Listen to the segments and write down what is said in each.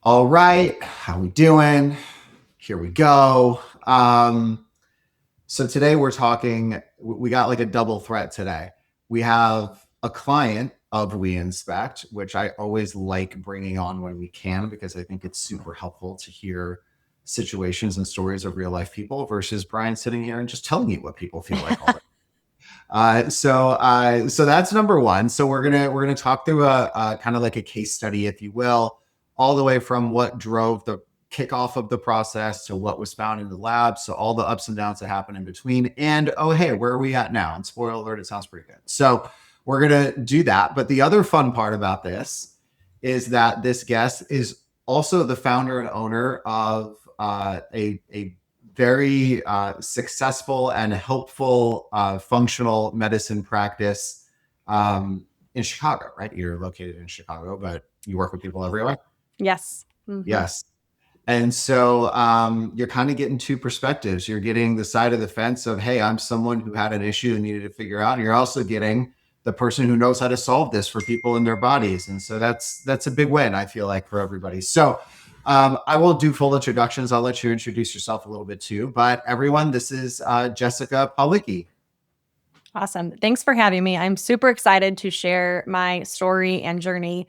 All right, how we doing? Here we go. So today we're talking. We got like a double threat today. We have a client of We Inspect, which I always like bringing on when we can because I think it's super helpful to hear situations and stories of real life people versus Brian sitting here and just telling you what people feel like all the so that's number one. So we're gonna talk through a kind of like a case study, if you will, all the way from what drove the kickoff of the process to what was found in the lab. So all the ups and downs that happen in between. And oh hey, where are we at now? And spoiler alert, it sounds pretty good. So we're gonna do that. But the other fun part about this is that this guest is also the founder and owner of a very successful and helpful functional medicine practice in Chicago, right? You're located in Chicago, but you work with people everywhere. Yes. Yes. And so you're kind of getting two perspectives. You're getting the side of the fence of, hey, I'm someone who had an issue and needed to figure out. And you're also getting the person who knows how to solve this for people in their bodies. And so that's a big win, I feel like, for everybody. So I will do full introductions. I'll let you introduce yourself a little bit too. But everyone, this is Jessica Pawlicki. Awesome. Thanks for having me. I'm super excited to share my story and journey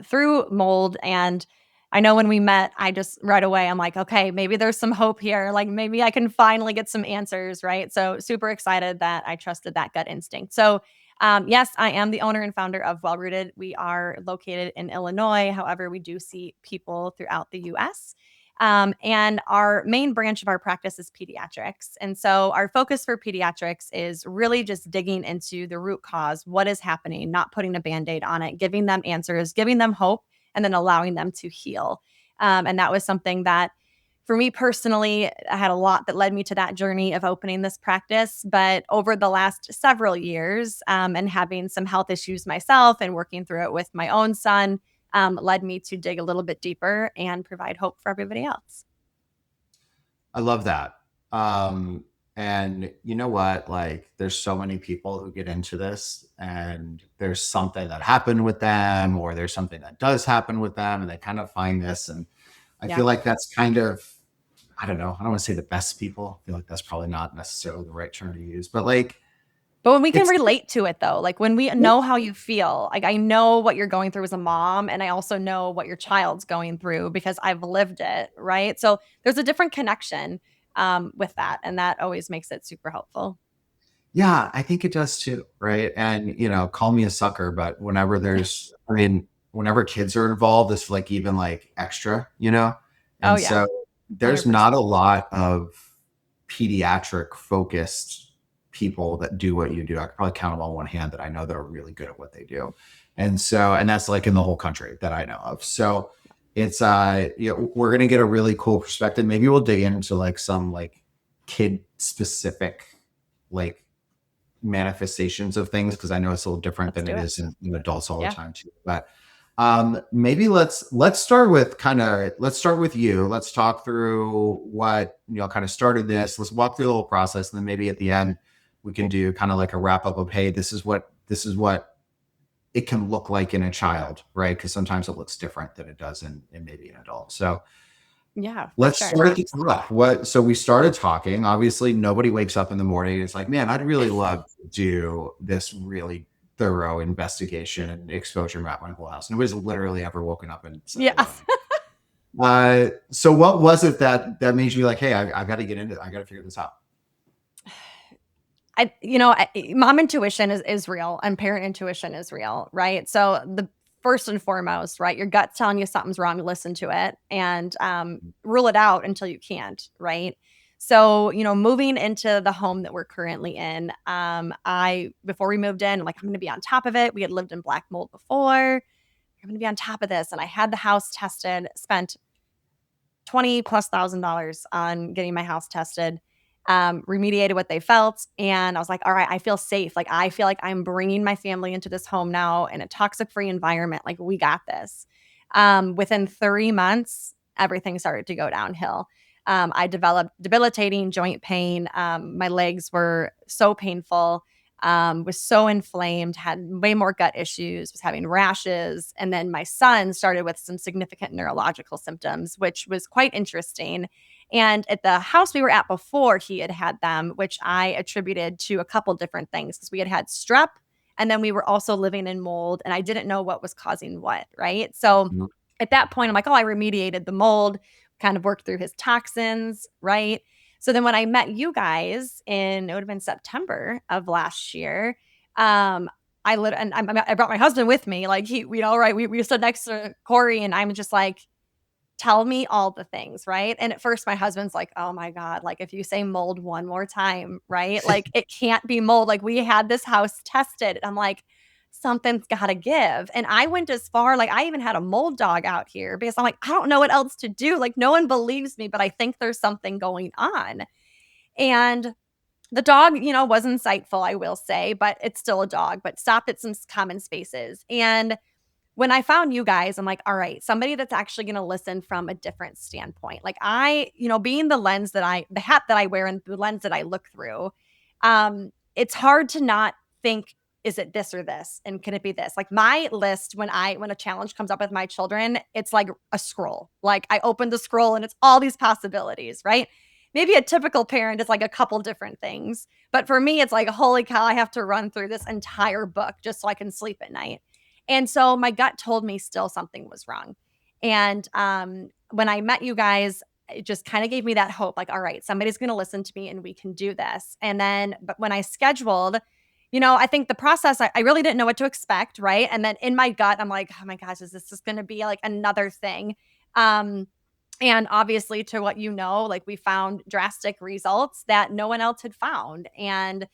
through mold. And I know when we met, I just right away, I'm like, okay, maybe there's some hope here. Like maybe I can finally get some answers, right? So super excited that I trusted that gut instinct. So yes, I am the owner and founder of Well Rooted. We are located in Illinois. However, we do see people throughout the US. And our main branch of our practice is pediatrics. And so our focus for pediatrics is really just digging into the root cause, what is happening, not putting a band-aid on it, giving them answers, giving them hope, and then allowing them to heal. And that was something that for me personally, I had a lot that led me to that journey of opening this practice. But over the last several years and having some health issues myself and working through it with my own son, led me to dig a little bit deeper and provide hope for everybody else. I love that. And you know what? Like, there's so many people who get into this, and there's something that happened with them, or there's something that does happen with them, and they kind of find this. And I Yeah. feel like that's kind of, I don't know, I don't want to say the best people. I feel like that's probably not necessarily the right term to use, but like, But when we can it's, relate to it though, like when we know how you feel, like I know what you're going through as a mom, and I also know what your child's going through because I've lived it, right? So there's a different connection with that, and that always makes it super helpful. yeah, I think it does too. Right. And, call me a sucker, but whenever I mean, whenever kids are involved, it's like even like extra. Oh And yeah, so there's not 100%. a lot of pediatric focused people that do what you do. I could probably count them on one hand that I know that are really good at what they do. And that's like in the whole country that I know of. So it's we're gonna get a really cool perspective. Maybe we'll dig into like some like kid specific like manifestations of things because I know it's a little different Let's than do it it. is in adults all the Yeah. time too. But maybe let's start with let's start with you. Let's talk through what kind of started this. Let's walk through the whole process, and then maybe at the end we can do kind of like a wrap up of, hey, this is what it can look like in a child, right? Because sometimes it looks different than it does in maybe an adult. So Yeah, for let's sure. start at the top. So we started talking. Obviously, nobody wakes up in the morning and it's like, man, I'd really love to do this really thorough investigation and exposure map my whole house. Nobody's literally ever woken up and said that about Yes. me. So what was it that made you like, hey, I've got to get into it. I got to figure this out. Mom intuition is real and parent intuition is real, right? So the first and foremost, right, your gut's telling you something's wrong, listen to it and rule it out until you can't, right? So, moving into the home that we're currently in, before we moved in, like, I'm going to be on top of it. We had lived in black mold before. I'm going to be on top of this. And I had the house tested, spent 20 plus $1,000 on getting my house tested, remediated what they felt. And I was like, all right, I feel safe. Like, I feel like I'm bringing my family into this home now in a toxic free environment. Like, we got this. Within 3 months, everything started to go downhill. I developed debilitating joint pain. My legs were so painful. was so inflamed, had way more gut issues, was having rashes. And then my son started with some significant neurological symptoms, which was quite interesting. And at the house we were at before, he had had them, which I attributed to a couple different things because we had had strep, and then we were also living in mold, and I didn't know what was causing what, right? So Mhm. at that point, I'm like, oh, I remediated the mold, kind of worked through his toxins, right? So then when I met you guys it would have been September of last year, I brought my husband with me. Like we stood next to Corey, and I'm just like, tell me all the things, right? And at first my husband's like, "Oh my god, like if you say mold one more time, right? Like it can't be mold. Like we had this house tested." And I'm like, "Something's got to give." And I went as far, like I even had a mold dog out here because I'm like, "I don't know what else to do. Like no one believes me, but I think there's something going on." And the dog, was insightful, I will say, but it's still a dog, but stopped at some common spaces. And when I found you guys, I'm like, all right, somebody that's actually going to listen from a different standpoint. Like being the hat that I wear and the lens that I look through, it's hard to not think, is it this or this? And can it be this? Like my list, when a challenge comes up with my children, it's like a scroll. Like I open the scroll and it's all these possibilities, right? Maybe a typical parent is like a couple different things. But for me, it's like, holy cow, I have to run through this entire book just so I can sleep at night. And so my gut told me still something was wrong. And when I met you guys, it just kind of gave me that hope like, all right, somebody's going to listen to me and we can do this. And then, but when I scheduled, I think the process, I really didn't know what to expect. Right. And then in my gut, I'm like, oh my gosh, is this just going to be like another thing? Um, and obviously, to what like we found drastic results that no one else had found. And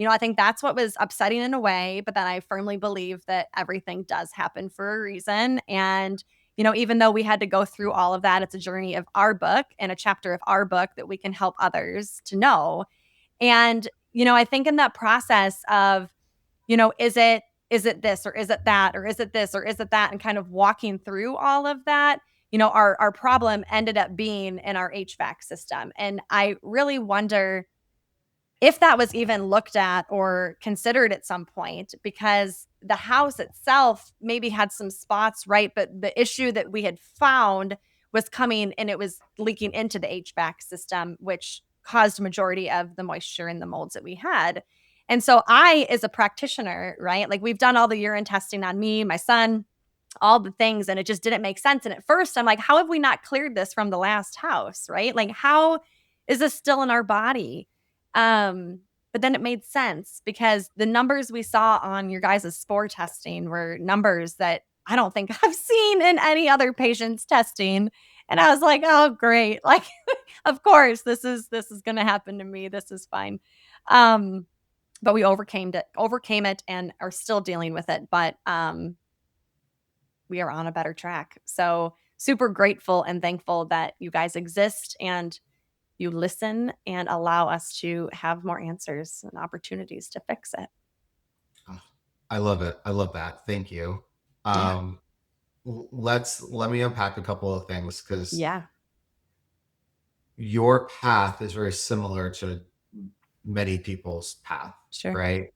I think that's what was upsetting in a way, but then I firmly believe that everything does happen for a reason. And, even though we had to go through all of that, it's a journey of our book and a chapter of our book that we can help others to know. And, I think in that process of, is it this or is it that or is it this or is it that, and kind of walking through all of that, our problem ended up being in our HVAC system. And I really wonder if that was even looked at or considered at some point, because the house itself maybe had some spots, right? But the issue that we had found was coming and it was leaking into the HVAC system, which caused majority of the moisture and the molds that we had. And so I, as a practitioner, right, like we've done all the urine testing on me, my son, all the things, and it just didn't make sense. And at first I'm like, how have we not cleared this from the last house, right? Like how is this still in our body? But then it made sense because the numbers we saw on your guys' spore testing were numbers that I don't think I've seen in any other patient's testing. And I was like, oh great. Like of course this is gonna happen to me. This is fine. Um, but we overcame it and are still dealing with it. But we are on a better track. So, super grateful and thankful that you guys exist and you listen and allow us to have more answers and opportunities to fix it. Oh, I love it. I love that. Thank you. Yeah. Um, let me unpack a couple of things because Yeah. your path is very similar to many people's path, Sure. right?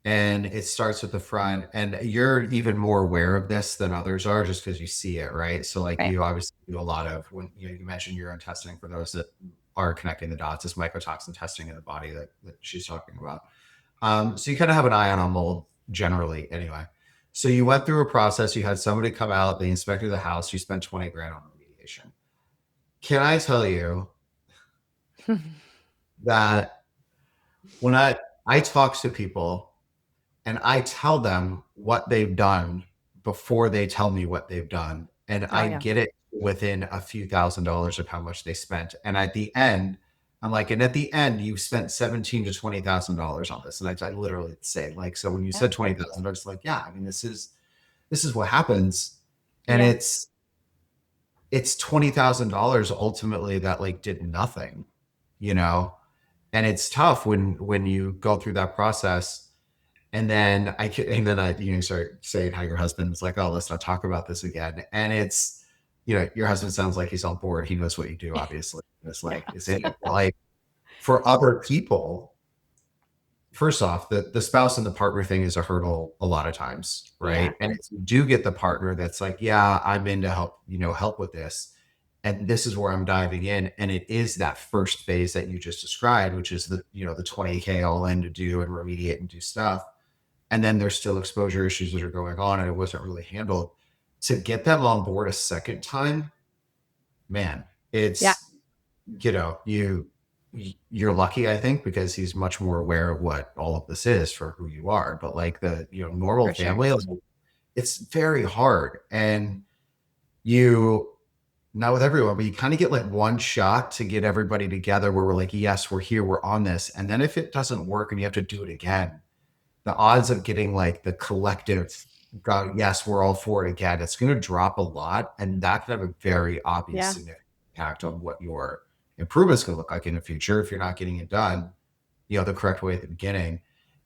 And it starts with the front, and you're even more aware of this than others are just because you see it, right? So like Right. you obviously do a lot of, when you mentioned urine testing, for those that are connecting the dots, is mycotoxin testing in the body that she's talking about. So you kind of have an eye on a mold generally anyway. So you went through a process, you had somebody come out, they inspected the house, you spent 20 grand on remediation. Can I tell you that when I talk to people and I tell them what they've done before they tell me what they've done, and Oh, I yeah. get it within a few $1,000s of how much they spent. And at the end, I'm like, and at the end, you've spent 17 to $20,000 on this. And I literally say, like, so when you Yeah. said $20,000, like, yeah, I mean, this is what happens. And Yeah. it's $20,000 ultimately that like did nothing, you know? And it's tough when you go through that process. And then you start saying how your husband's like, oh, let's not talk about this again. And it's, your husband sounds like he's on board. He knows what you do, obviously. It's Yeah. like, is it like for other people, first off, the spouse and the partner thing is a hurdle a lot of times, Yeah. right? And if you do get the partner that's like, yeah, I'm in to help, help with this. And this is where I'm diving in. And it is that first phase that you just described, which is the 20K all in to do and remediate and do stuff. And then there's still exposure issues that are going on and it wasn't really handled. To get them on board a second time, man, Yeah, it's, you're lucky, I think, because he's much more aware of what all of this is for who you are. But like the normal for sure. family, like, it's very hard. And you not with everyone, but you kind of get like one shot to get everybody together where we're like, yes, we're here, we're on this. And then if it doesn't work and you have to do it again, the odds of getting like the collective go, yes, we're all for it again, it's going to drop a lot. And that can have a very obvious Yeah. significant impact on what your improvement's going to look like in the future if you're not getting it done, the correct way at the beginning.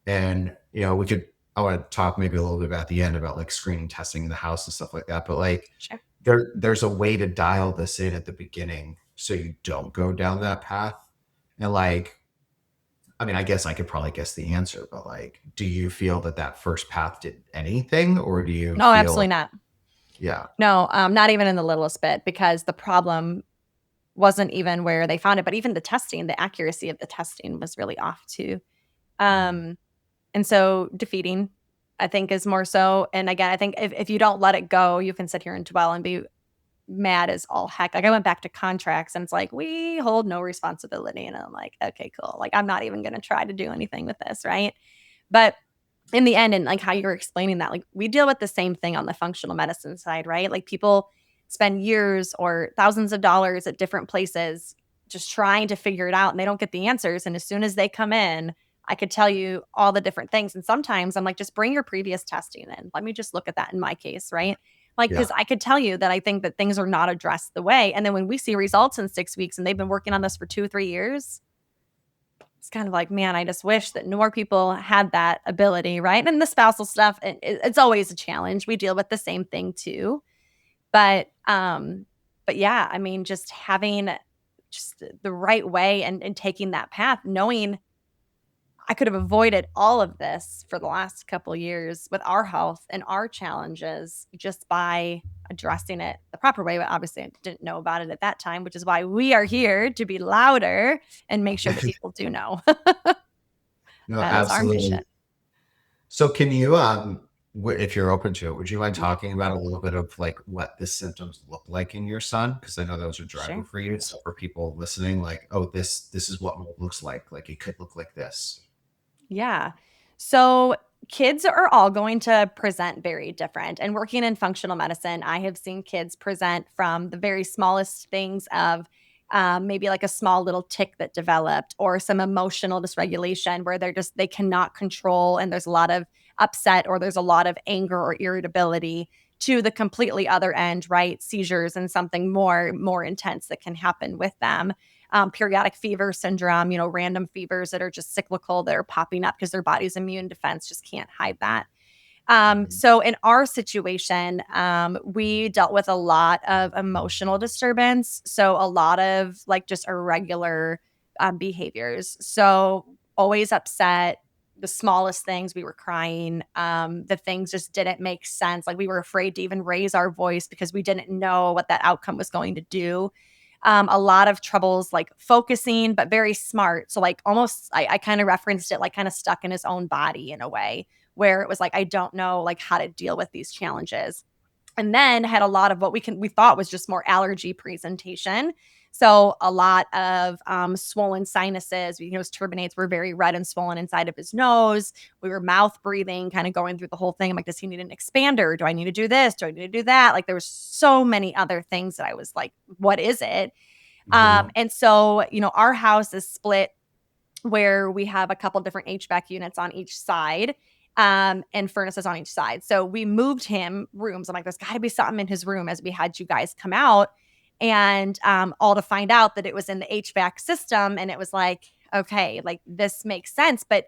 And, I want to talk maybe a little bit about the end about like screening testing in the house and stuff like that. But like, Sure. there's a way to dial this in at the beginning so you don't go down that path. And like, I mean, I guess I could probably guess the answer, but like, do you feel that that first path did anything, or do you No, feel, absolutely not. yeah, No, not even in the littlest bit, because the problem wasn't even where they found it, but even the testing, the accuracy of the testing was really off too. mhm, Um, and so defeating, I think, is more so. And again, I think if you don't let it go, you can sit here and dwell and be mad as all heck. Like I went back to contracts and it's like, we hold no responsibility. And I'm like, okay, cool. Like I'm not even going to try to do anything with this. Right. But in the end, and like how you were explaining that, like we deal with the same thing on the functional medicine side, right? Like people spend years or thousands of dollars at different places just trying to figure it out and they don't get the answers. And as soon as they come in, I could tell you all the different things. And sometimes I'm like, just bring your previous testing in. Let me just look at that in my case, right? Like, yeah, because I could tell you that I think that things are not addressed the way. And then when we see results in 6 weeks and they've been working on this for 2 or 3 years, it's kind of like, man, I just wish that more people had that ability, right? And the spousal stuff, it's always a challenge. We deal with the same thing too. But yeah, I mean, just having just the right way and taking that path, knowing I could have avoided all of this for the last couple years with our health and our challenges just by addressing it the proper way. But obviously, I didn't know about it at that time, which is why we are here to be louder and make sure that people do know. no, That is our absolutely. mission. So can you, if you're open to it, would you mind talking about a little bit of like what the symptoms look like in your son? Because I know that was a driver Sure. for you. So for people listening, like, oh, this is what mold looks like. Like it could look like this. Yeah. So kids are all going to present very different. And working in functional medicine, I have seen kids present from the very smallest things of maybe like a small little tick that developed or some emotional dysregulation where they cannot control and there's a lot of upset or there's a lot of anger or irritability to the completely other end, right? Seizures and something more intense that can happen with them. Periodic fever syndrome, random fevers that are just cyclical that are popping up because their body's immune defense just can't hide that. Mhm. So in our situation, we dealt with a lot of emotional disturbance. So a lot of like just irregular behaviors. So always upset. The smallest things, we were crying. The things just didn't make sense. Like we were afraid to even raise our voice because we didn't know what that outcome was going to do. A lot of troubles like focusing, but very smart. So like almost, I kind of referenced it like kind of stuck in his own body in a way where it was like, I don't know like how to deal with these challenges. And then had a lot of what we thought was just more allergy presentation. So a lot of swollen sinuses. His turbinates were very red and swollen inside of his nose. We were mouth breathing, kind of going through the whole thing. I'm like, does he need an expander? Do I need to do this? Do I need to do that? Like there was so many other things that I was like, what is it? Mhm. And so, our house is split where we have a couple different HVAC units on each side, and furnaces on each side. So we moved him rooms. I'm like, there's got to be something in his room as we had you guys come out, and all to find out that it was in the HVAC system. And it was like, okay, like this makes sense. But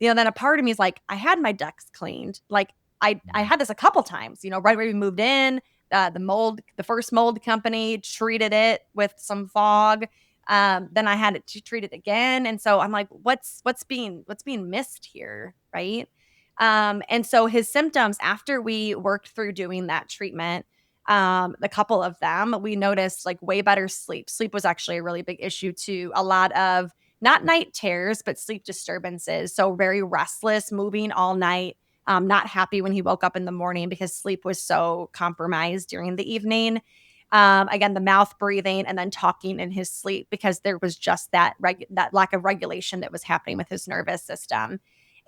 then a part of me is like, I had my ducts cleaned. Like I Mhm. had this a couple times. Right where we moved in, the first mold company treated it with some fog. Then I had it to treat it again. And so I'm like, what's being missed here? Right. And so his symptoms after we worked through doing that treatment, a couple of them, we noticed like way better sleep. Sleep was actually a really big issue too. A lot of not night terrors, but sleep disturbances. So very restless, moving all night, not happy when he woke up in the morning because sleep was so compromised during the evening. Again, the mouth breathing and then talking in his sleep because there was just that lack of regulation that was happening with his nervous system.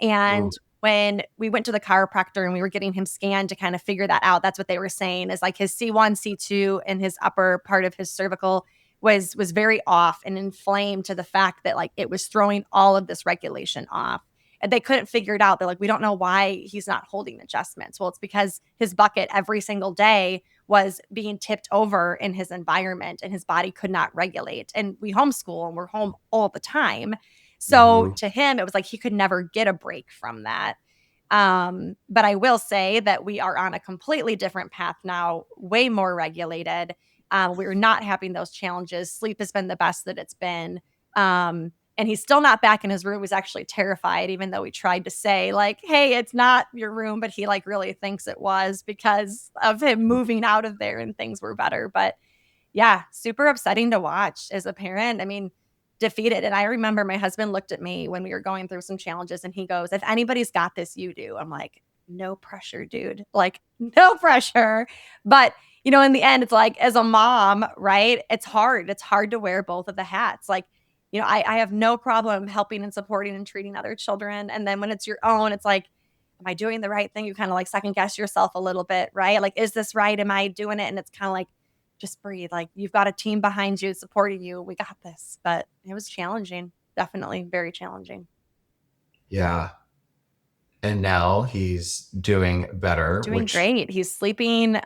Ooh. And when we went to the chiropractor and we were getting him scanned to kind of figure that out, that's what they were saying is like his C1, C2, and his upper part of his cervical was very off and inflamed to the fact that like it was throwing all of this regulation off. And they couldn't figure it out. They're like, we don't know why he's not holding adjustments. Well, it's because his bucket every single day was being tipped over in his environment and his body could not regulate. And we homeschool and we're home all the time. So Mhm. to him, it was like he could never get a break from that. But I will say that we are on a completely different path now, way more regulated. We're not having those challenges. Sleep has been the best that it's been. And he's still not back in his room. He's actually terrified, even though we tried to say, like, hey, it's not your room, but he like really thinks it was because of him moving out of there and things were better. But yeah, super upsetting to watch as a parent. I mean, defeated. And I remember my husband looked at me when we were going through some challenges and he goes, if anybody's got this, you do. I'm like, no pressure, dude. Like, no pressure. But, in the end, it's like, as a mom, right? It's hard. It's hard to wear both of the hats. Like, I have no problem helping and supporting and treating other children. And then when it's your own, it's like, am I doing the right thing? You kind of like second guess yourself a little bit, right? Like, is this right? Am I doing it? And it's kind of like, just breathe. Like you've got a team behind you supporting you. We got this. But it was challenging. Definitely very challenging. Yeah. And now he's doing better, Doing which, great. He's sleeping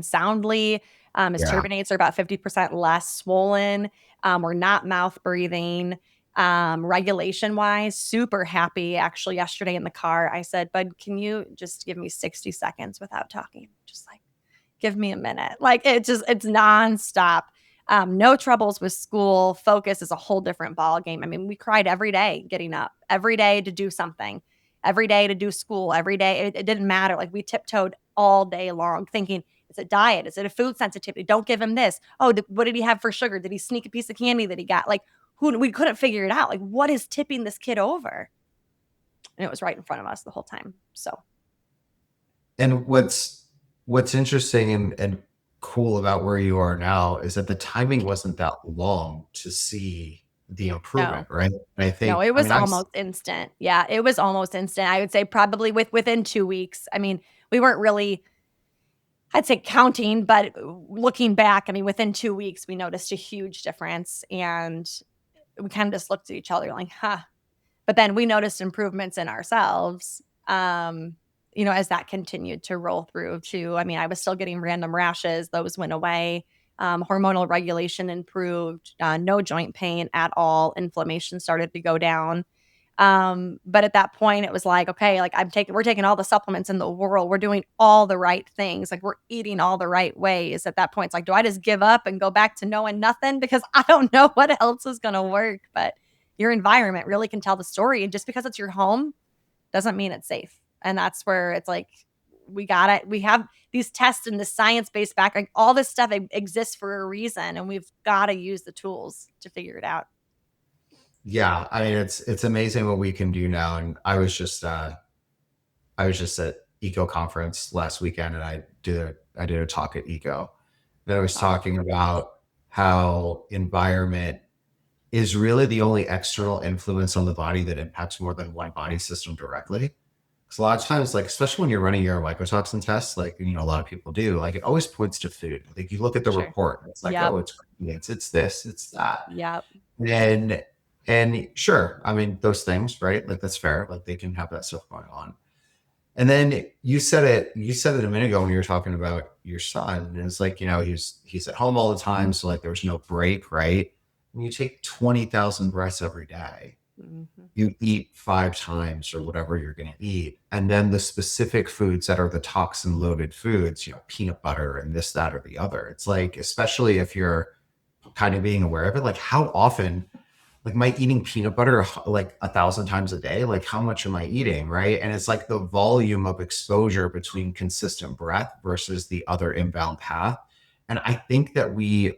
soundly. His yeah. turbinates are about 50% less swollen. We're not mouth breathing. Regulation wise, super happy. Actually, yesterday in the car, I said, Bud, can you just give me 60 seconds without talking? Just like give me a minute. Like it's nonstop. No troubles with school. Focus is a whole different ball game. I mean, we cried every day getting up, every day to do something, every day to do school, every day. It didn't matter. Like we tiptoed all day long, thinking, is it diet? Is it a food sensitivity? Don't give him this. Oh, what did he have for sugar? Did he sneak a piece of candy that he got? Like we couldn't figure it out. Like what is tipping this kid over? And it was right in front of us the whole time. So And what's interesting and cool about where you are now is that the timing wasn't that long to see the no, improvement, right? And I No, think, it I was mean, almost instant. Yeah, it was almost instant. I would say probably within 2 weeks. I mean, we weren't really, I'd say counting, but looking back, I mean, within 2 weeks, we noticed a huge difference, and we kind of just looked at each other like, "Huh." But then we noticed improvements in ourselves, as that continued to roll through too. I mean, I was still getting random rashes, those went away. Hormonal regulation improved, no joint pain at all. Inflammation started to go down. But at that point, it was like, okay, like we're taking all the supplements in the world. We're doing all the right things. Like we're eating all the right ways. At that point, it's like, do I just give up and go back to knowing nothing? Because I don't know what else is going to work. But your environment really can tell the story. And just because it's your home doesn't mean it's safe. And that's where it's like, we have these tests and the science based back, like all this stuff exists for a reason. And we've got to use the tools to figure it out. yeah, I mean, it's amazing what we can do now. And I was just at Eco conference last weekend, and I did a talk at Eco that I was Awesome. talking about how environment is really the only external influence on the body that impacts more than one body system directly. Because a lot of times, like especially when you're running your mycotoxin tests, like a lot of people do, like it always points to food. Like you look at the Sure. report, it's like, Yep. oh, it's this, it's that, Yep. and and sure, I mean those things, right? Like that's fair. Like they can have that stuff going on. And then you said it a minute ago when you were talking about your son. And it's like, he's at home all the time. So like there was no break, right? When you take 20,000 breaths every day, Mhm. you eat 5 times or whatever you're going to eat. And then the specific foods that are the toxin loaded foods, peanut butter and this, that, or the other. It's like, especially if you're kind of being aware of it. Like how often, like am I eating peanut butter like 1,000 times a day? Like how much am I eating? Right. And it's like the volume of exposure between consistent breath versus the other inbound path. And I think that we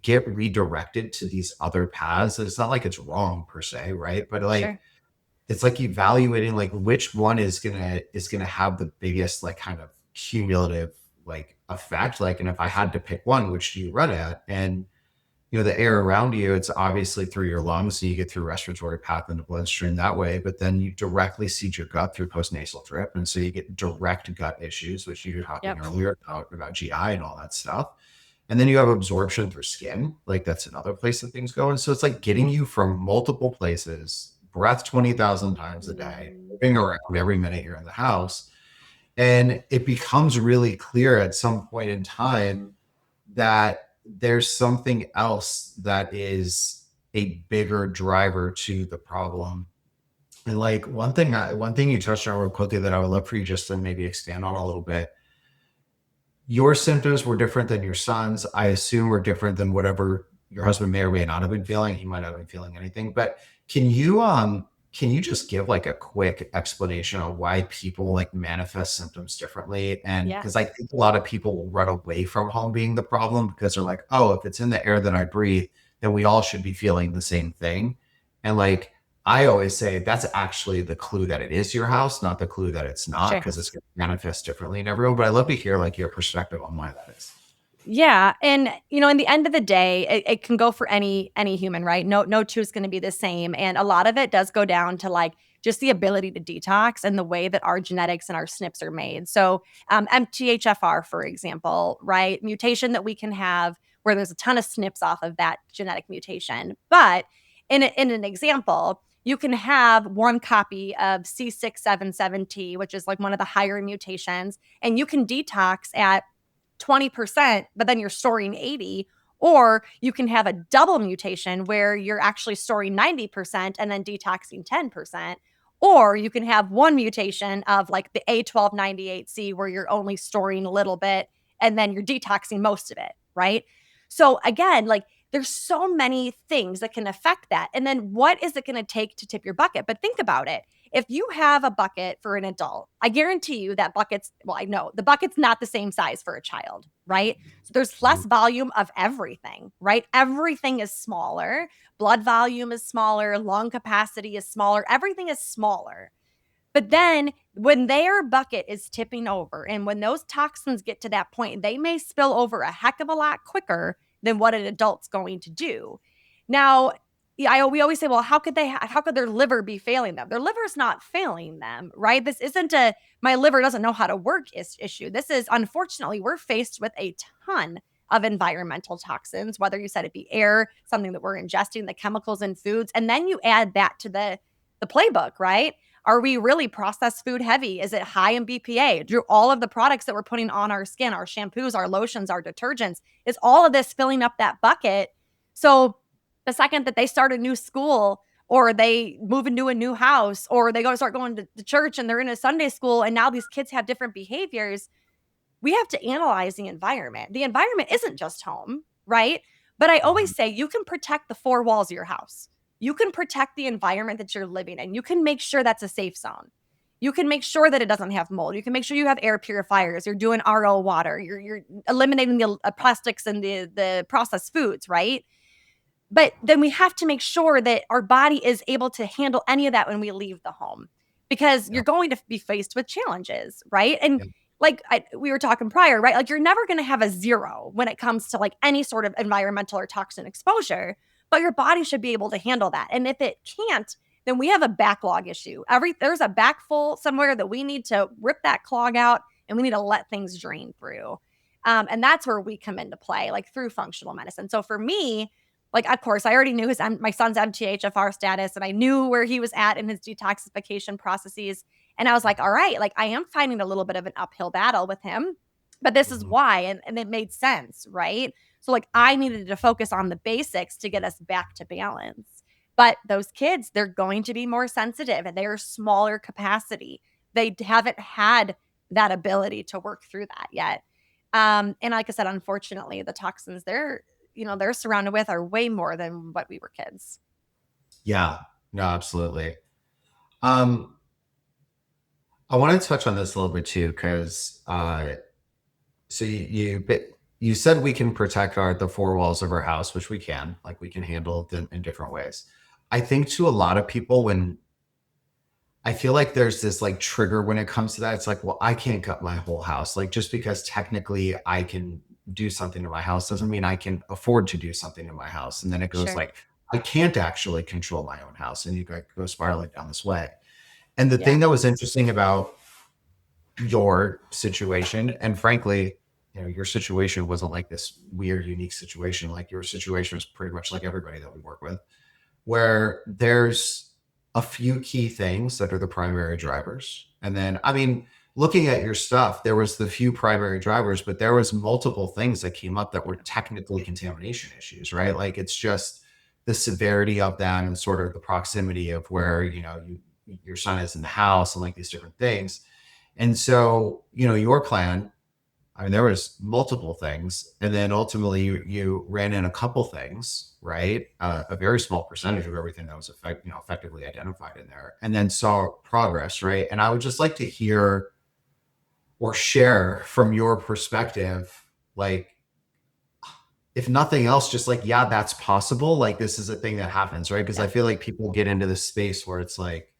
get redirected to these other paths. It's not like it's wrong per se, right? But like Sure. it's like evaluating like which one is gonna have the biggest like kind of cumulative like effect. Like, and if I had to pick one, which do you run at? And the air around you, it's obviously through your lungs, so you get through respiratory path and the bloodstream that way. But then you directly seed your gut through postnasal drip, and so you get direct gut issues, which you were talking Yep. earlier about GI and all that stuff. And then you have absorption through skin, like that's another place that things go. And so it's like getting you from multiple places, breath 20,000 times a day, moving around every minute you're in the house. And it becomes really clear at some point in time that there's something else that is a bigger driver to the problem. And like one thing you touched on real quickly that I would love for you just to maybe expand on a little bit. Your symptoms were different than your son's. I assume were different than whatever your husband may or may not have been feeling. He might not have been feeling anything. But can you just give like a quick explanation on why people like manifest symptoms differently? And Yeah. because I think a lot of people will run away from home being the problem because they're like, oh, if it's in the air that I breathe, then we all should be feeling the same thing. And like I always say that's actually the clue that it is your house, not the clue that it's not, Sure. because it's going to manifest differently in everyone. But I'd love to hear like your perspective on why that is. Yeah, and, in the end of the day, it can go for any human, right? No two is gonna be the same, and a lot of it does go down to, like, just the ability to detox and the way that our genetics and our SNPs are made. So, MTHFR, for example, right? Mutation that we can have where there's a ton of SNPs off of that genetic mutation. But in an example, you can have one copy of C677T, which is, like, one of the higher mutations, and you can detox at 20%, but then you're storing 80. Or you can have a double mutation where you're actually storing 90% and then detoxing 10%. Or you can have one mutation of like the A1298C where you're only storing a little bit and then you're detoxing most of it, right? So again, like there's so many things that can affect that. And then what is it going to take to tip your bucket? But think about it. If you have a bucket for an adult, I guarantee you that I know the bucket's not the same size for a child, right? So there's less volume of everything, right? Everything is smaller. Blood volume is smaller. Lung capacity is smaller. Everything is smaller. But then when their bucket is tipping over and when those toxins get to that point, they may spill over a heck of a lot quicker than what an adult's going to do. Now, yeah, we always say, well, how could their liver be failing them? Their liver's not failing them, right? This isn't a my liver doesn't know how to work issue. This is unfortunately we're faced with a ton of environmental toxins, whether you said it be air, something that we're ingesting, the chemicals in foods, and then you add that to the playbook, right? Are we really processed food heavy? Is it high in BPA? Do all of the products that we're putting on our skin, our shampoos, our lotions, our detergents, is all of this filling up that bucket? So the second that they start a new school or they move into a new house or they go to start going to church and they're in a Sunday school and now these kids have different behaviors, we have to analyze the environment. The environment isn't just home, right? But I always say you can protect the four walls of your house. You can protect the environment that you're living in. You can make sure that's a safe zone. You can make sure that it doesn't have mold. You can make sure you have air purifiers. You're doing RO water. You're eliminating the plastics and the processed foods, right? But then we have to make sure that our body is able to handle any of that when we leave the home because Yeah. you're going to be faced with challenges, right? And Yeah. like we were talking prior, right? Like you're never going to have a zero when it comes to like any sort of environmental or toxin exposure, but your body should be able to handle that. And if it can't, then we have a backlog issue. There's a back full somewhere that we need to rip that clog out and we need to let things drain through. And that's where we come into play, like through functional medicine. So for me, like, of course, I already knew my son's MTHFR status, and I knew where he was at in his detoxification processes. And I was like, all right, like I am finding a little bit of an uphill battle with him, but this is Mhm. why. And it made sense, right? So, like, I needed to focus on the basics to get us back to balance. But those kids, they're going to be more sensitive and they're smaller capacity. They haven't had that ability to work through that yet. And like I said, unfortunately, the toxins, they're surrounded with are way more than what we were kids. Yeah, no, absolutely. Um, I want to touch on this a little bit too, because so you said we can protect the four walls of our house, which we can, like we can handle them in different ways. I think to a lot of people, when I feel like there's this like trigger when it comes to that, it's like, well, I can't gut my whole house. Like just because technically I can do something to my house doesn't mean I can afford to do something to my house. And then it goes Sure. like, I can't actually control my own house, and you go spiraling down this way. And the Yeah. thing that was interesting about your situation, and frankly, your situation wasn't like this weird, unique situation. Like your situation was pretty much like everybody that we work with, where there's a few key things that are the primary drivers. And then, I mean, looking at your stuff, there was the few primary drivers, but there was multiple things that came up that were technically contamination issues, right? Like it's just the severity of them and sort of the proximity of where, your son is in the house and like these different things. And so, your plan, I mean, there was multiple things, and then ultimately you ran in a couple things, right? A very small percentage of everything that was effectively identified in there, and then saw progress, right? And I would just like to hear or share from your perspective, like if nothing else, just like, yeah, that's possible. Like this is a thing that happens, right? Because I Yeah. feel like people get into this space where it's like,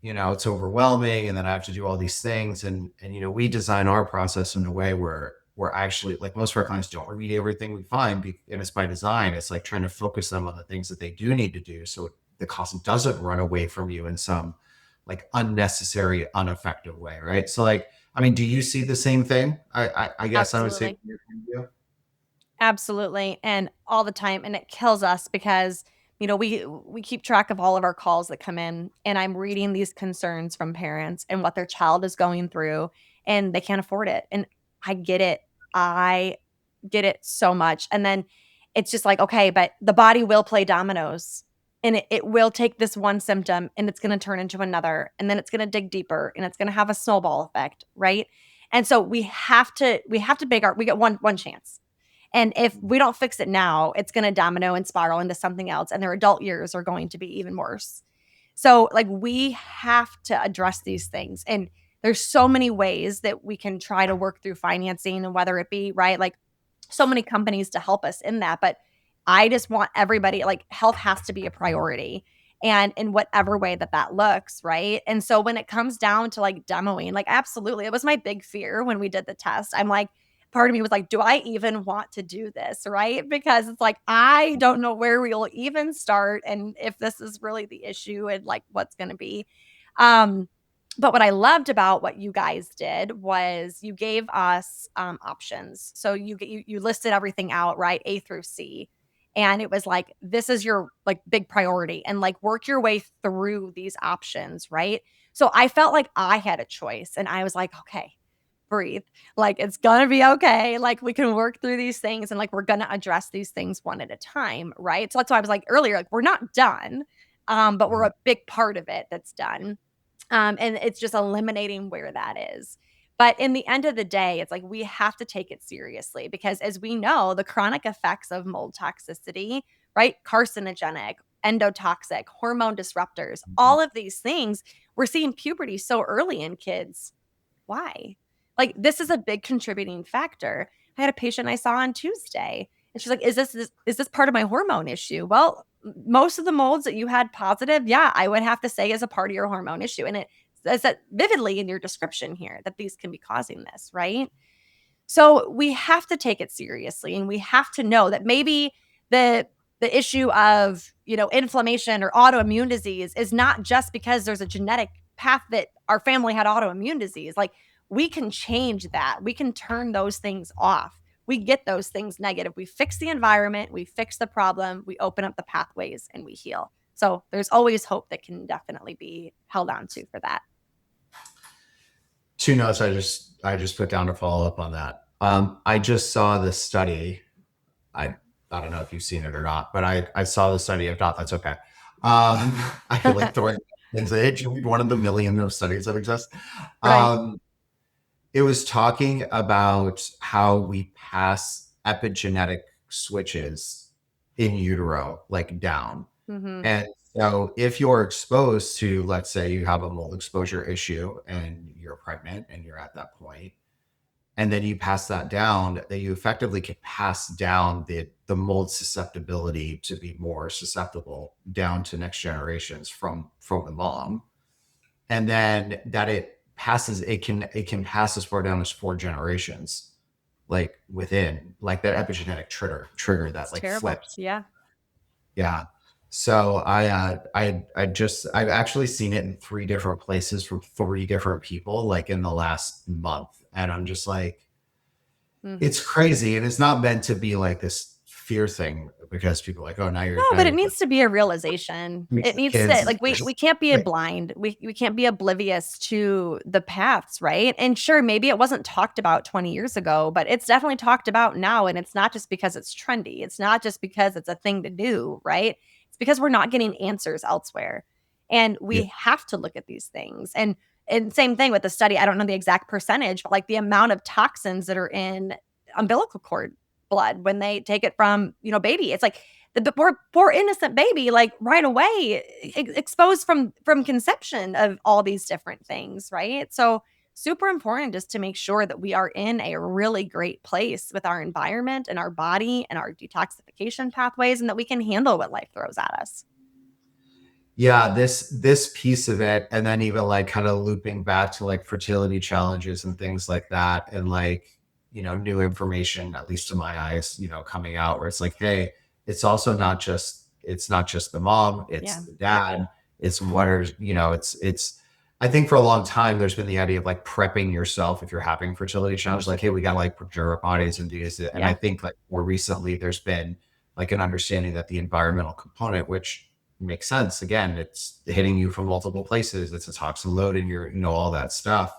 it's overwhelming, and then I have to do all these things. And we design our process in a way where we're actually, like, most of our clients don't remediate everything we find, and it's by design. It's like trying to focus them on the things that they do need to do, so the cost doesn't run away from you in some like unnecessary, ineffective way, right? So like, I mean, do you see the same thing? I guess I would say Absolutely. from your point of view. Absolutely, and all the time, and it kills us because, we keep track of all of our calls that come in, and I'm reading these concerns from parents and what their child is going through, and they can't afford it, and I get it. I get it so much, and then it's just like, okay, but the body will play dominoes, and it will take this one symptom, and it's gonna turn into another, and then it's gonna dig deeper, and it's gonna have a snowball effect, right? And so we have to we get one chance. And if we don't fix it now, it's going to domino and spiral into something else. And their adult years are going to be even worse. So, like, we have to address these things. And there's so many ways that we can try to work through financing, and whether it be, right, like so many companies to help us in that. But I just want everybody, like, health has to be a priority. And in whatever way that that looks, right? And so when it comes down to like demoing, like, absolutely, it was my big fear when we did the test. I'm like, part of me was like, do I even want to do this? Right. Because it's like, I don't know where we'll even start and if this is really the issue and like what's going to be. Um, but what I loved about what you guys did was you gave us options. So you listed everything out, right? A through C. And it was like, this is your like big priority and like work your way through these options, right? So I felt like I had a choice and I was like, okay, breathe. Like, it's gonna be okay. Like, we can work through these things and like we're gonna address these things one at a time, right? So that's why I was like earlier, like, we're not done, but we're Mhm. a big part of it that's done. And it's just eliminating where that is. But in the end of the day, it's like we have to take it seriously because as we know, the chronic effects of mold toxicity, right? Carcinogenic, endotoxic, hormone disruptors, all of these things, we're seeing puberty so early in kids. Why? Like, this is a big contributing factor. I had a patient I saw on Tuesday, and she's like, "Is this part of my hormone issue?" Well, most of the molds that you had positive, yeah, I would have to say is a part of your hormone issue, and it says that vividly in your description here that these can be causing this, right? So we have to take it seriously and we have to know that maybe the issue of, inflammation or autoimmune disease is not just because there's a genetic path that our family had autoimmune disease. Like, we can change that. We can turn those things off. We get those things negative. We fix the environment, we fix the problem, we open up the pathways and we heal. So there's always hope that can definitely be held on to for that. Two notes I just put down to follow up on that. I just saw this study. I don't know if you've seen it or not, but I saw the study. If not, that's okay. I feel like throwing things at it. One of the million of studies that exist. Right. Um, it was talking about how we pass epigenetic switches in utero, like down. Mhm. And so if you're exposed to, let's say you have a mold exposure issue and you're pregnant and you're at that point, and then you pass that down, that you effectively can pass down the mold susceptibility to be more susceptible down to next generations from the mom. And then that it can pass as far down as 4 generations, like within like that epigenetic trigger that It's like terrible. flips. Yeah. Yeah. So I've actually seen it in 3 different places from 3 different people like in the last month. And I'm just like, Mm. it's crazy. And it's not meant to be like this fear thing because people are like, oh, No, now but it you're needs to be a realization. makes It the needs to kids like we can't be like, blind. We can't be oblivious to the paths, right? And sure, maybe it wasn't talked about 20 years ago, but it's definitely talked about now. And it's not just because it's trendy. It's not just because it's a thing to do, right? It's because we're not getting answers elsewhere. And yeah, we have to look at these things. And same thing with the study. I don't know the exact percentage, but like the amount of toxins that are in umbilical cord blood when they take it from, baby. It's like the poor innocent baby, like right away, exposed from conception of all these different things, right? So super important just to make sure that we are in a really great place with our environment and our body and our detoxification pathways, and that we can handle what life throws at us. yeah, this piece of it, and then even like kind of looping back to like fertility challenges and things like that, and like new information, at least to my eyes, coming out where it's like, hey, it's not just the mom, it's Yeah. the dad, it's what are it's. I think for a long time there's been the idea of like prepping yourself if you're having fertility challenges, like, hey, we gotta like prepare our bodies and do this, and I Yeah. think like more recently there's been like an understanding that the environmental component, which makes sense. Again, it's hitting you from multiple places. It's a toxin load in your, all that stuff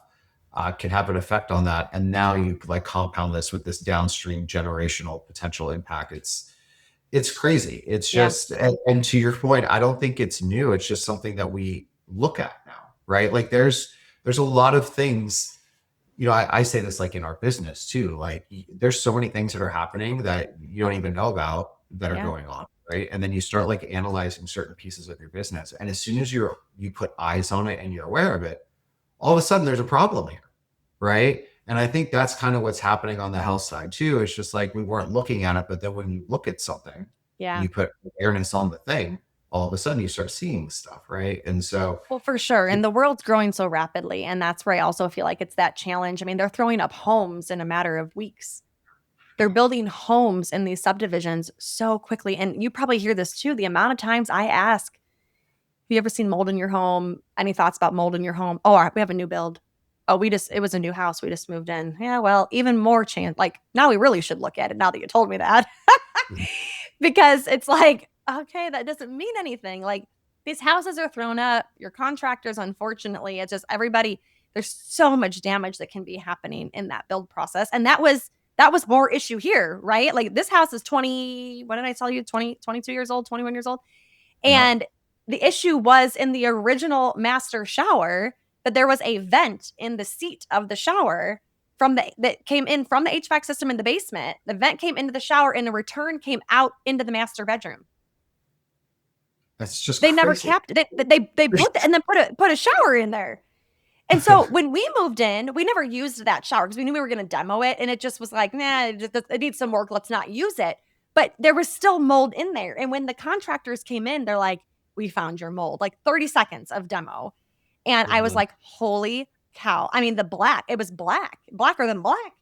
can have an effect on that. And now you like compound this with this downstream generational potential impact. It's crazy. It's Yeah. just, and to your point, I don't think it's new. It's just something that we look at now, right? Like there's a lot of things, I say this like in our business too. Like there's so many things that are happening that you don't even know about that are Yeah. going on, right? And then you start like analyzing certain pieces of your business. And as soon as you put eyes on it and you're aware of it, all of a sudden there's a problem here, right? And I think that's kind of what's happening on the health side too. It's just like we weren't looking at it, but then when you look at something and Yeah. you put awareness on the thing, all of a sudden you start seeing stuff, right? And so Well, for sure. And the world's growing so rapidly. And that's where I also feel like it's that challenge. I mean, they're throwing up homes in a matter of weeks. They're building homes in these subdivisions so quickly. And you probably hear this too. The amount of times I ask, have you ever seen mold in your home? Any thoughts about mold in your home? Oh, we have a new build. Oh, it was a new house. We just moved in. Yeah, well, even more chance. Like now we really should look at it now that you told me that. Because it's like, okay, that doesn't mean anything. Like these houses are thrown up. Your contractors, unfortunately, it's just everybody, there's so much damage that can be happening in that build process. And that was more issue here, right? Like this house is 20, what did I tell you? 20, 22 years old, 21 years old. yeah, And the issue was in the original master shower that there was a vent in the seat of the shower that came in from the HVAC system in the basement. The vent came into the shower and the return came out into the master bedroom. that's just They never crazy. capped it. They put and then put a shower in there. And so when we moved in, we never used that shower because we knew we were going to demo it. And it just was like, nah, it needs some work. Let's not use it. But there was still mold in there. And when the contractors came in, they're like, we found your mold, like 30 seconds of demo. And I was Mhm. like, holy cow. I mean, it was blacker than black.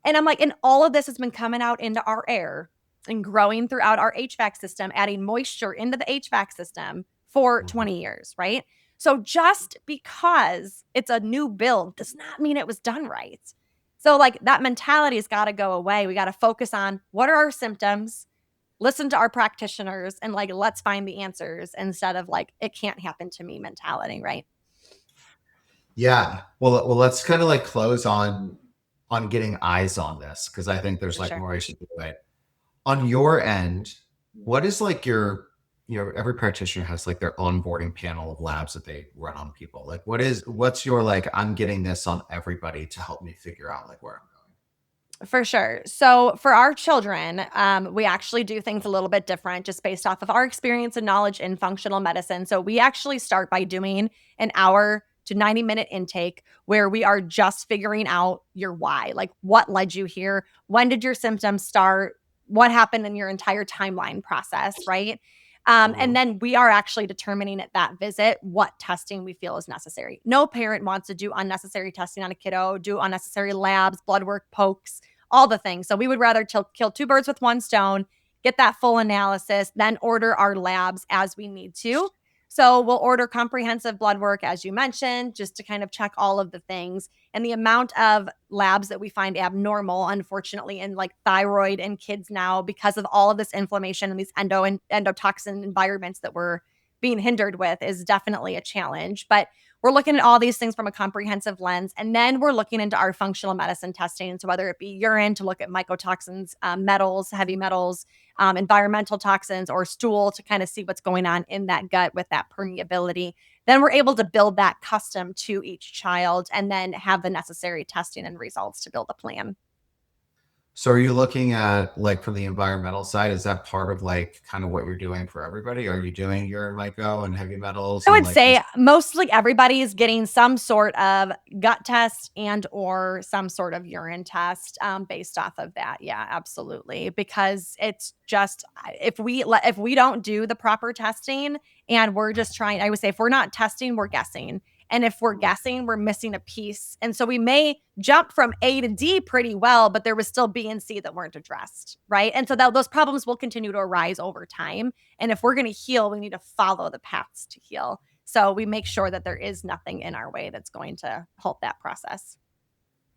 And I'm like, and all of this has been coming out into our air and growing throughout our HVAC system, adding moisture into the HVAC system for Mhm. 20 years, right? So just because it's a new build does not mean it was done right. So like that mentality has got to go away. We got to focus on what are our symptoms, listen to our practitioners, and like let's find the answers instead of like it can't happen to me mentality, right? Yeah. Well, let's kind of like close on getting eyes on this because I think there's For like sure. more I should do it. On your end, what is like every practitioner has like their onboarding panel of labs that they run on people. Like what's your like I'm getting this on everybody to help me figure out like where I'm going. For sure. So for our children, we actually do things a little bit different just based off of our experience and knowledge in functional medicine. So we actually start by doing an hour to 90-minute intake where we are just figuring out your why, like what led you here, when did your symptoms start, what happened in your entire timeline process, right? And Mhm. then we are actually determining at that visit what testing we feel is necessary. No parent wants to do unnecessary testing on a kiddo, do unnecessary labs, blood work, pokes, all the things. So we would rather kill two birds with one stone, get that full analysis, then order our labs as we need to. So we'll order comprehensive blood work, as you mentioned, just to kind of check all of the things. And the amount of labs that we find abnormal, unfortunately, in like thyroid in kids now, because of all of this inflammation and these endotoxin environments that we're being hindered with, is definitely a challenge. But we're looking at all these things from a comprehensive lens. And then we're looking into our functional medicine testing. So whether it be urine to look at mycotoxins, metals, heavy metals, environmental toxins, or stool to kind of see what's going on in that gut with that permeability. Then we're able to build that custom to each child and then have the necessary testing and results to build a plan. So are you looking at like from the environmental side? Is that part of like kind of what you're doing for everybody? Are you doing your myco and heavy metals I and would like say these? mostly everybody is getting some sort of gut test and or some sort of urine test based off of that. Yeah, absolutely. Because it's just if we don't do the proper testing and we're just trying, I would say if we're not testing, we're guessing. And if we're guessing, we're missing a piece. And so we may jump from A to D pretty well, but there was still B and C that weren't addressed, right? And so those problems will continue to arise over time. And if we're going to heal, we need to follow the paths to heal. So we make sure that there is nothing in our way that's going to halt that process.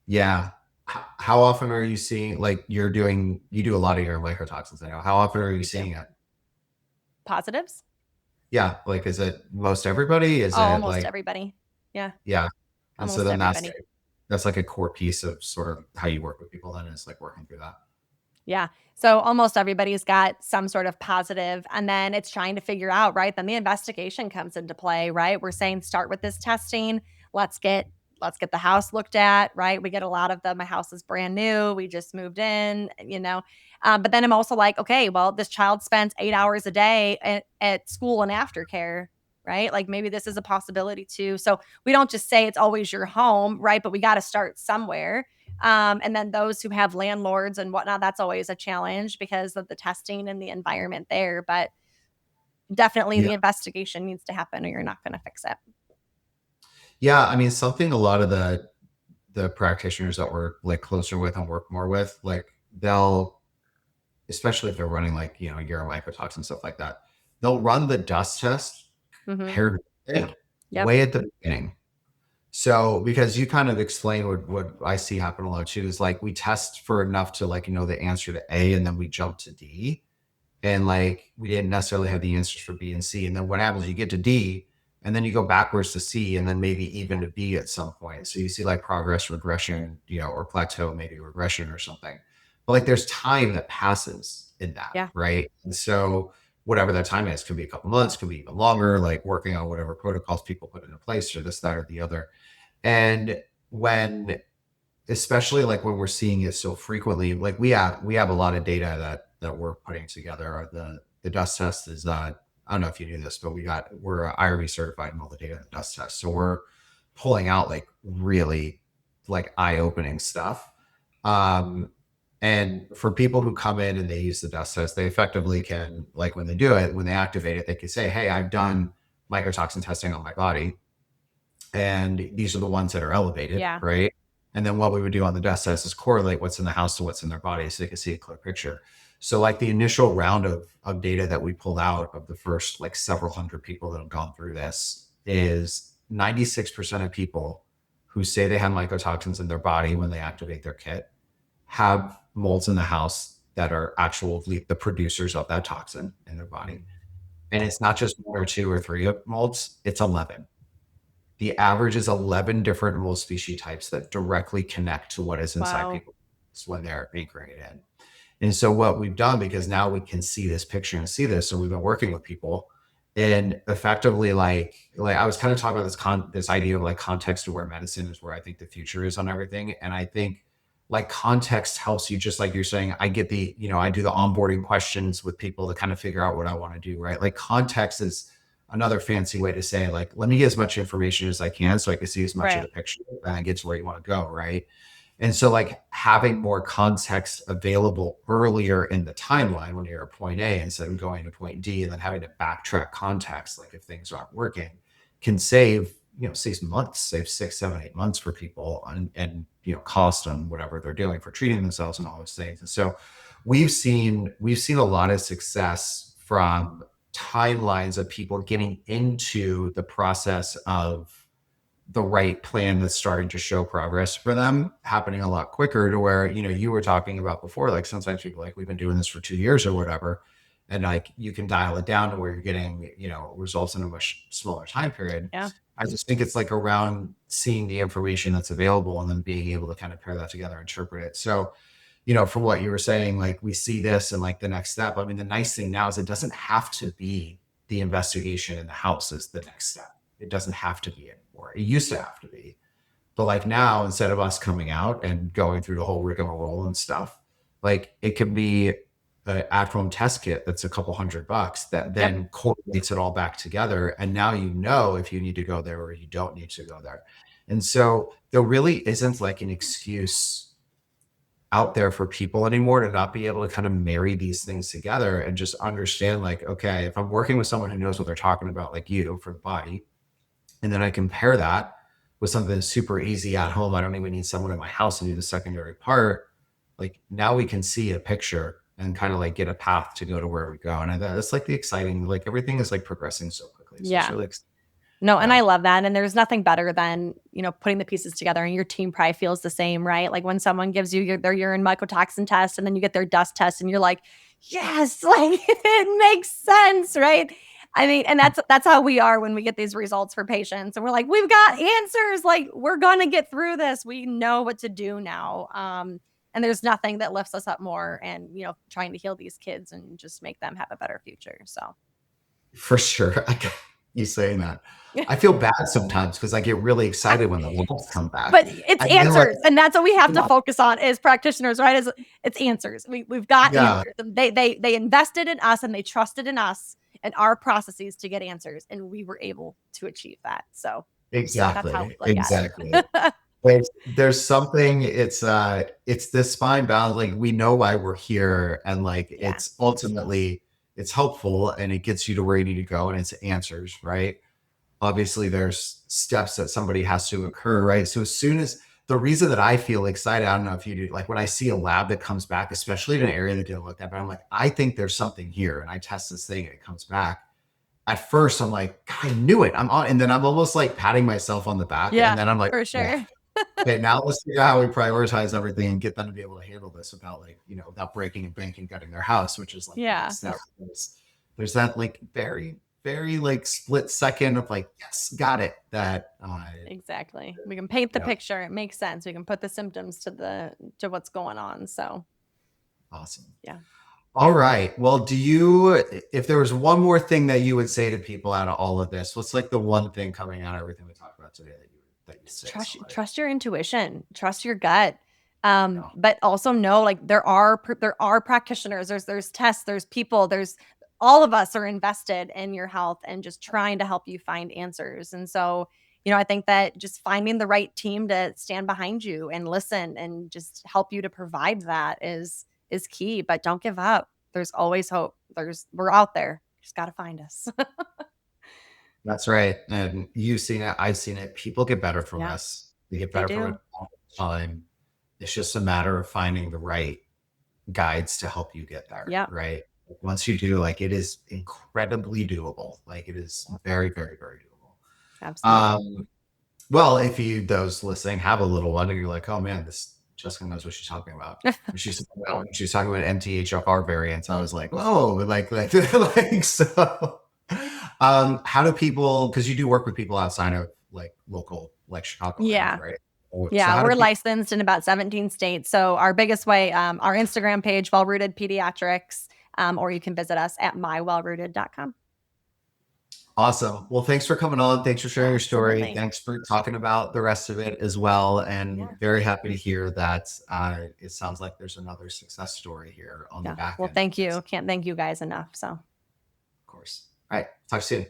Yeah. How often are you seeing like you do a lot of your mycotoxins now. How often are you We do. seeing it? Positives? Yeah. Like is it most everybody? Is Oh, it almost like everybody. Yeah, yeah. And so almost then everybody. that's like a core piece of sort of how you work with people then is like working through that. Yeah. So almost everybody's got some sort of positive, and then it's trying to figure out, right? Then the investigation comes into play, right? We're saying start with this testing. Let's get let's get the house looked at, right? We get a lot of my house is brand new. We just moved in, you know. But then I'm also like, okay, well, this child spends 8 hours a day at school and aftercare, right? Like maybe this is a possibility too. So we don't just say it's always your home, right? But we got to start somewhere. And then those who have landlords and whatnot, that's always a challenge because of the testing and the environment there. But definitely Yeah. the investigation needs to happen or you're not going to fix it. Yeah. I mean, something a lot of the practitioners that we're like closer with and work more with, like they'll, especially if they're running like, urine mycotoxin stuff like that, they'll run the dust test Hmm. paired Yep. way at the beginning. So because you kind of explain what I see happen a lot too is like we test for enough to like, the answer to A and then we jump to D. And like we didn't necessarily have the answers for B and C. And then what happens? You get to D, and then you go backwards to C, and then maybe even to B at some point. So you see like progress, regression, or plateau, maybe regression or something. But like there's time that passes in that, Yeah. right? And so whatever that time is, could be a couple months, could be even longer, like working on whatever protocols people put into place or this, that, or the other. And when especially like when we're seeing it so frequently, like we have a lot of data that we're putting together. The dust test is I don't know if you knew this, but we're IRB certified in all the data in the dust test. So we're pulling out like really like eye-opening stuff. Um and for people who come in and they use the dust test, they effectively can, like when they do it, when they activate it, they can say, hey, I've done mycotoxin testing on my body and these are the ones that are elevated, Yeah. right? And then what we would do on the dust test is correlate what's in the house to what's in their body so they can see a clear picture. So like the initial round of data that we pulled out of the first like several hundred people that have gone through this is 96% of people who say they have mycotoxins in their body when they activate their kit have molds in the house that are actually the producers of that toxin in their body. And it's not just one or two or three of molds, it's 11. The average is 11 different mold species types that directly connect to what is inside Wow. people when they're anchoring it in. And so what we've done, because now we can see this picture and see this, so we've been working with people and effectively like I was kind of talking about this idea of like context aware medicine is where I think the future is on everything. And I think like context helps you, just like you're saying. I get the, I do the onboarding questions with people to kind of figure out what I want to do, right? Like context is another fancy way to say, like, let me get as much information as I can so I can see as much of Right. the picture and get to where you want to go, right? And so, like, having more context available earlier in the timeline when you're at point A instead of going to point D and then having to backtrack context, like if things aren't working, can save, saves months, save 6, 7, 8 months for people, and cost them whatever they're doing for treating themselves and all those things. And so we've seen a lot of success from timelines of people getting into the process of the right plan that's starting to show progress for them happening a lot quicker, to where, you were talking about before, like sometimes people like, we've been doing this for 2 years or whatever. And like, you can dial it down to where you're getting, results in a much smaller time period. Yeah. I just think it's like around seeing the information that's available and then being able to kind of pair that together, interpret it. So, for what you were saying, like we see this and like the next step. I mean, the nice thing now is it doesn't have to be the investigation in the house is the next step. It doesn't have to be anymore. It used to have to be. But like now, instead of us coming out and going through the whole rigmarole and stuff, like it could be an at-home test kit that's a couple $100 that Yep. then coordinates it all back together. And now if you need to go there or you don't need to go there. And so there really isn't like an excuse out there for people anymore to not be able to kind of marry these things together and just understand, like, okay, if I'm working with someone who knows what they're talking about, like you for the body, and then I compare that with something that's super easy at home. I don't even need someone in my house to do the secondary part. Like now we can see a picture and kind of like get a path to go to where we go. And that's like the exciting, like everything is like progressing so quickly. So it's Yeah. really exciting. No, and Yeah. I love that, and there's nothing better than, putting the pieces together, and your team probably feels the same, right? Like, when someone gives you their urine mycotoxin test, and then you get their dust test, and you're like, "Yes!" Like, it makes sense, right? I mean, and that's how we are when we get these results for patients, and we're like, "We've got answers, like, we're gonna get through this. We know what to do now." And there's nothing that lifts us up more and, trying to heal these kids and just make them have a better future, so For sure. You saying that. I feel bad sometimes because I get really excited when the labels come back. But it's And then like, answers, and that's what we have to focus on as practitioners, right? Is it's answers. We've got yeah, answers. And they invested in us and they trusted in us and our processes to get answers, and we were able to achieve that. So that's how we exactly. look at Exactly. it. There's something, it's this fine balance. Like we know why we're here, and like Yeah. it's ultimately it's helpful and it gets you to where you need to go, and it's answers, right? Obviously there's steps that somebody has to occur, right? So as soon as the reason that I feel excited, I don't know if you do, like when I see a lab that comes back, especially in an area that didn't look at, but I'm like, I think there's something here, and I test this thing and it comes back. At first, I'm like, God, I knew it. I'm on, and then I'm almost like patting myself on the back, and Yeah, then I'm like, for yeah, sure. okay, now let's figure out how we prioritize everything and get them to be able to handle this without like, without breaking and banking, gutting their house, which is like the Yeah, next step. There's that like very, very like split second of like, yes, got it. That, exactly. We can paint the yeah, picture. It makes sense. We can put the symptoms to what's going on. So, awesome. yeah. All right. Well, if there was one more thing that you would say to people out of all of this, what's like the one thing coming out of everything we talked about today that you say to somebody? Trust your intuition, trust your gut. Yeah. But also know, like, there are practitioners, there's tests, there's people, there's all of us are invested in your health and just trying to help you find answers. And so, I think that just finding the right team to stand behind you and listen and just help you to provide that is key. But don't give up. There's always hope. We're out there. You just got to find us. That's right. And you've seen it. I've seen it. People get better from Yeah, this. They get they better from it do. all the time. It's just a matter of finding the right guides to help you get there. Yep, Right. Once you do, like it is incredibly doable. Like it is very, very, very doable. absolutely. Well, if you, those listening, have a little one and you're like, oh man, this Jessica knows what she's talking about. When she's talking about MTHFR variants, I was like, whoa, like so. How do people? Because you do work with people outside of like local, like Chicagoland, Yeah. right? So Yeah, how do we're people? licensed in about 17 states. So our biggest way, our Instagram page, Well Rooted Pediatrics, or you can visit us at mywellrooted.com. Awesome. Well, thanks for coming on. Thanks for sharing your story. Absolutely. Thanks for talking about the rest of it as well. And Yeah. very happy to hear that it sounds like there's another success story here on the Yeah. back Well, end of thank this. you. Can't thank you guys enough. So. Of course. All right. Talk soon.